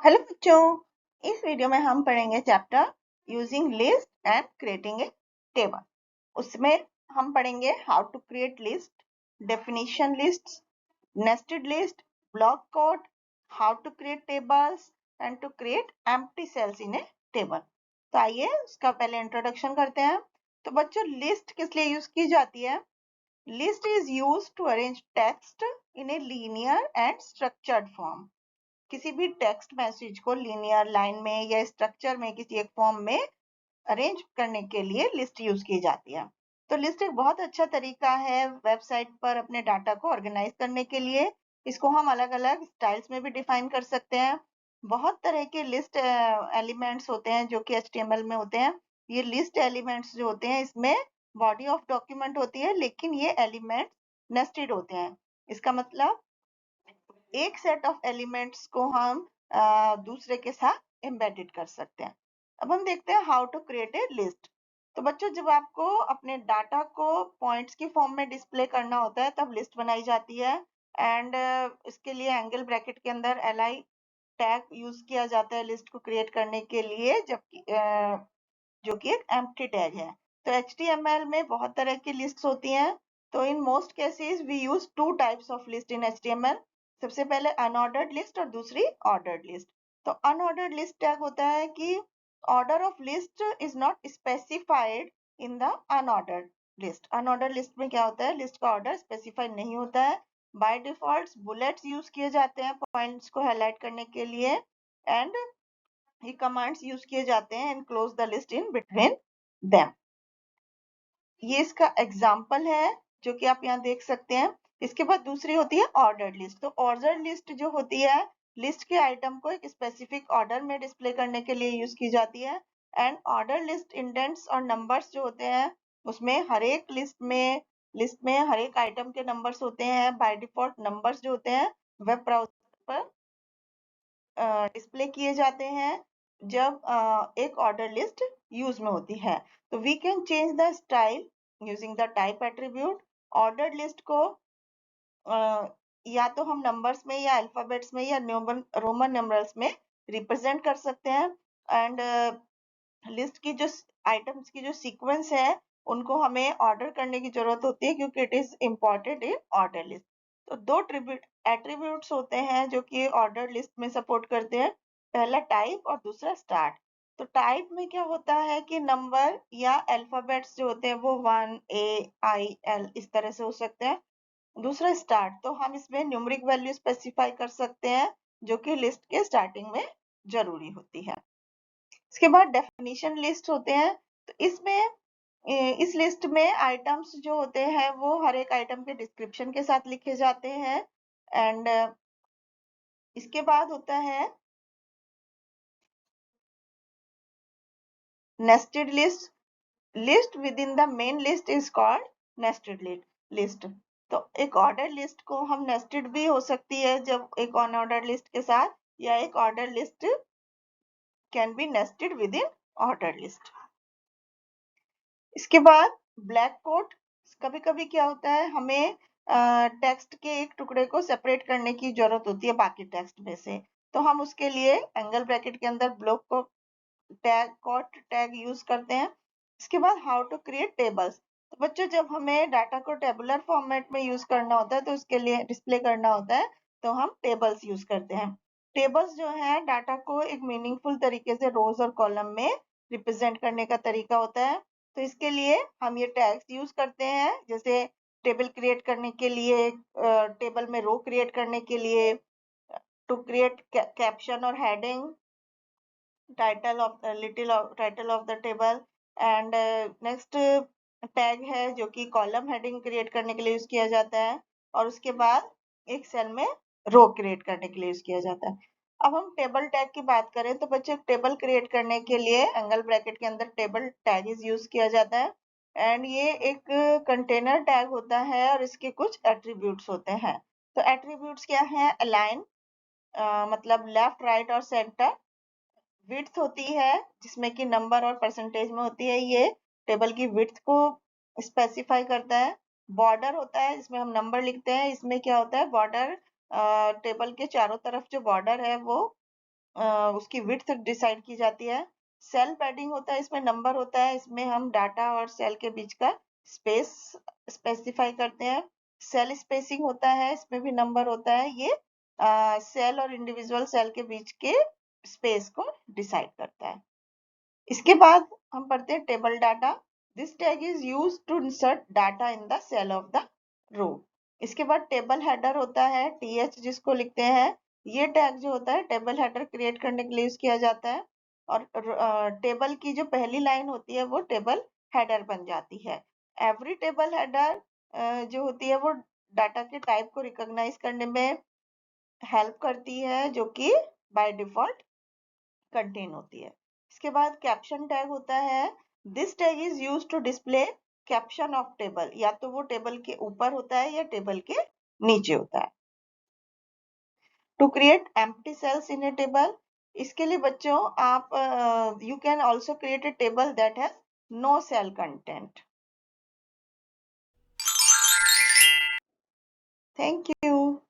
Hello बच्चों, इस video में हम पढ़ेंगे chapter using list and creating a table. उसमें हम पढ़ेंगे how to create list, definition list, nested list, block code, how to create tables and to create empty cells in a table. तो आइए उसका पहले इंट्रोडक्शन करते हैं। तो बच्चों, लिस्ट किस लिए यूज की जाती है? List is use to arrange text in a linear and structured form. किसी भी टेक्स्ट मैसेज को लीनियर लाइन में या स्ट्रक्चर में किसी एक फॉर्म में अरेंज करने के लिए लिस्ट यूज की जाती है। तो लिस्ट एक बहुत अच्छा तरीका है वेबसाइट पर अपने डाटा को ऑर्गेनाइज करने के लिए। इसको हम अलग अलग स्टाइल्स में भी डिफाइन कर सकते हैं। बहुत तरह के लिस्ट एलिमेंट्स होते हैं जो कि HTML में होते हैं। ये लिस्ट एलिमेंट्स जो होते हैं, इसमें बॉडी ऑफ डॉक्यूमेंट होती है, लेकिन ये एलिमेंट्स नेस्टेड होते हैं। इसका मतलब एक सेट ऑफ एलिमेंट्स को हम दूसरे के साथ एम्बेडेड कर सकते हैं। अब हम देखते हैं how to create a list. तो बच्चों, जब आपको अपने डाटा को पॉइंट्स की फॉर्म में डिस्प्ले करना होता है तब लिस्ट बनाई जाती है। एंड इसके लिए एंगल ब्रैकेट के अंदर li टैग यूज किया जाता है लिस्ट को क्रिएट करने के लिए, जबकि जो कि एक एम्प्टी टैग है। तो HTML में बहुत तरह की लिस्ट्स होती हैं। तो in most cases we use two types of list in HTML। सबसे पहले अनऑर्डर्ड लिस्ट और दूसरी ऑर्डर्ड लिस्ट। तो अनऑर्डर्ड लिस्ट टैग होता है कि order of list is not specified in the unordered list. Unordered list में क्या होता है, लिस्ट का ऑर्डर स्पेसिफाई नहीं होता है। बाय डिफॉल्ट बुलेट्स यूज किए जाते हैं पॉइंट्स को हाईलाइट करने के लिए, एंड ये कमांड्स यूज किए जाते हैं and close the list in between them. ये इसका एग्जाम्पल है जो कि आप यहाँ देख सकते हैं। इसके बाद दूसरी होती है ऑर्डर्ड लिस्ट। तो ऑर्डर्ड लिस्ट जो होती है, लिस्ट के आइटम को एक स्पेसिफिक ऑर्डर में डिस्प्ले करने के लिए यूज की जाती है। एंड ऑर्डर लिस्ट इंडेंट्स और नंबर्स जो होते हैं, उसमें हर एक लिस्ट में हर एक आइटम के नंबर्स होते हैं। बाय डिफॉल्ट नंबर्स जो होते हैं वेब ब्राउजर पर डिस्प्ले किए जाते हैं जब एक ऑर्डर लिस्ट यूज में होती है। तो we can change the style using the type attribute. Order list को या तो हम नंबर्स में या अल्फाबेट्स में या रोमन नंबर्स में रिप्रेजेंट कर सकते हैं। एंड लिस्ट की जो आइटम्स की जो सीक्वेंस है, उनको हमें ऑर्डर करने की जरूरत होती है क्योंकि it is important in order list. तो दो एट्रीब्यूट्स होते हैं जो कि ऑर्डर लिस्ट में सपोर्ट करते हैं। पहला टाइप और दूसरा स्टार्ट। तो टाइप में क्या होता है कि नंबर या अल्फाबेट्स जो होते हैं वो 1 A I L इस तरह से हो सकते हैं। दूसरा स्टार्ट, तो हम इसमें न्यूमेरिक वैल्यू स्पेसिफाई कर सकते हैं जो कि लिस्ट के स्टार्टिंग में जरूरी होती है। इसके बाद डेफिनेशन लिस्ट होते हैं। तो इसमें इस लिस्ट में आइटम्स जो होते हैं वो हर एक आइटम के डिस्क्रिप्शन के साथ लिखे जाते हैं। एंड इसके बाद होता है nested list. List with in the main list is called nested list. तो एक ऑर्डर लिस्ट को हम नेस्टेड भी हो सकती है जब एक अनऑर्डर लिस्ट के साथ, या एक order list can be nested with in order list. इसके बाद ब्लैक कोट। कभी कभी क्या होता है, हमें टेक्स्ट के एक टुकड़े को सेपरेट करने की जरूरत होती है बाकी टेक्स्ट में से। तो हम उसके लिए एंगल ब्रैकेट के अंदर ब्लॉक को कोट टैग यूज करते हैं। इसके बाद हाउ टू क्रिएट टेबल्स। तो बच्चों, जब हमें डाटा को टेबुलर फॉर्मेट में यूज करना होता है तो उसके लिए डिस्प्ले करना होता है, तो हम टेबल्स यूज करते हैं। टेबल्स जो है डाटा को एक मीनिंगफुल तरीके से रोज और कॉलम में रिप्रेजेंट करने का तरीका होता है। तो इसके लिए हम ये टैग्स यूज करते हैं, जैसे टेबल क्रिएट करने के लिए, टेबल में रो क्रिएट करने के लिए, टू क्रिएट कैप्शन और heading, title of title of the table. And next tag है जो कि कॉलम हेडिंग क्रिएट करने के लिए यूज किया जाता है। और उसके बाद एक सेल में रो क्रिएट करने के लिए यूज किया जाता है। अब हम टेबल टैग की बात करें तो बच्चे, टेबल क्रिएट करने के लिए एंगल ब्रैकेट के अंदर टेबल टैग इज यूज किया जाता है। एंड ये एक कंटेनर टैग होता है और इसके कुछ एट्रीब्यूट्स होते हैं। तो एट्रीब्यूट्स क्या है? अलाइन, मतलब लेफ्ट राइट और सेंटर। विड्थ होती है जिसमें कि नंबर और परसेंटेज में होती है, ये टेबल की विड्थ को स्पेसिफाई करता है। बॉर्डर होता है जिसमें हम नंबर लिखते हैं। इसमें क्या होता है, बॉर्डर टेबल के चारों तरफ जो बॉर्डर है वो उसकी विड्थ डिसाइड की जाती है। सेल पैडिंग होता है, इसमें नंबर होता है, इसमें हम डाटा और सेल के बीच का स्पेस स्पेसिफाई करते हैं। सेल स्पेसिंग होता है, इसमें भी नंबर होता है, ये सेल और इंडिविजुअल सेल के बीच के स्पेस को डिसाइड करता है। इसके बाद हम पढ़ते हैं table data. This tag is use to insert data in the cell of the row. इसके बाद टेबल हेडर होता है, टीएच जिसको लिखते हैं। ये टैग जो होता है टेबल हेडर क्रिएट करने के लिए यूज किया जाता है, और टेबल की जो पहली लाइन होती है वो टेबल हेडर बन जाती है। एवरी टेबल हेडर जो होती है वो डाटा के टाइप को रिकॉग्नाइज करने में हेल्प करती है, जो कि बाय डिफॉल्ट कंटेन होती है। इसके बाद कैप्शन टैग होता है। This tag is use to display caption of table, या तो वो टेबल के ऊपर होता है या टेबल के नीचे होता है। To create empty cells in a table, इसके लिए बच्चों आप you can also create a table that has no cell content. Thank you.